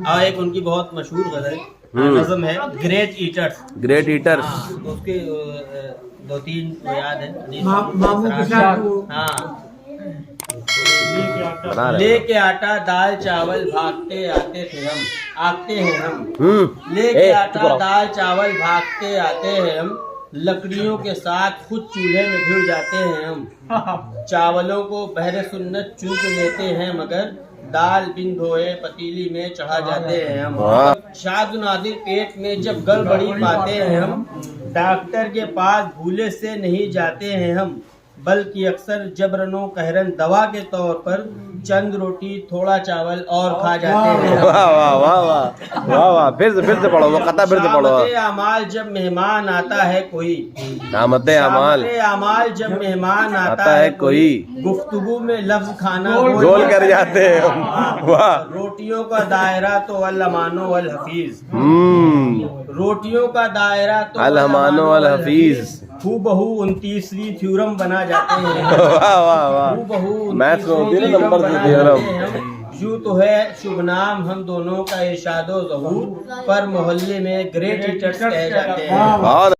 और एक उनकी बहुत मशहूर गजल नज़म है, ग्रेट ईटर्स। Great eaters. तो उसके 2-3 याद है। हाँ, लेके आटा दाल चावल भागते आते थे हम, आते हैं हम। लेके आटा दाल चावल भागते आते हैं हम, लकड़ियों के साथ खुद चूल्हे में भिड़ जाते हैं हम। चावलों को बहरे सुन्नत चुन के लेते हैं, मगर दाल बिन धोए पतीली में चढ़ा जाते हैं हम। शाद नादिर पेट में जब गड़बड़ी पाते हैं हम, डॉक्टर के पास भूले से नहीं जाते हैं हम, बल्कि अक्सर जबरनो कहरन दवा के तौर पर चंद रोटी थोड़ा चावल और खा जाते हैं। वाह वाह वाह वाह वाह वाह। फिर से पढ़ो वो कथा, फिर से पढ़ो। अमाल जब मेहमान आता है कोई, शामते अमाल जब मेहमान आता है कोई, गुफ्तगू में लफ्ज खाना गोल कर जाते हैं। वाह। रोटियों का दायरा तो अल अमानो अल हफीज, रोटियों का दायरा तो अल अमानो अल हफीज, हूबहू 29वीं थ्योरम बना जाते हैं। वाह वाह वाह। हूबहू मैथ्स में होती है ना नंबर की थ्योरम। यूं तो है शुभ नाम हम दोनों का इरशादो ज़हूर, पर मोहल्ले में ग्रेट टीचर्स कहे जाते हैं।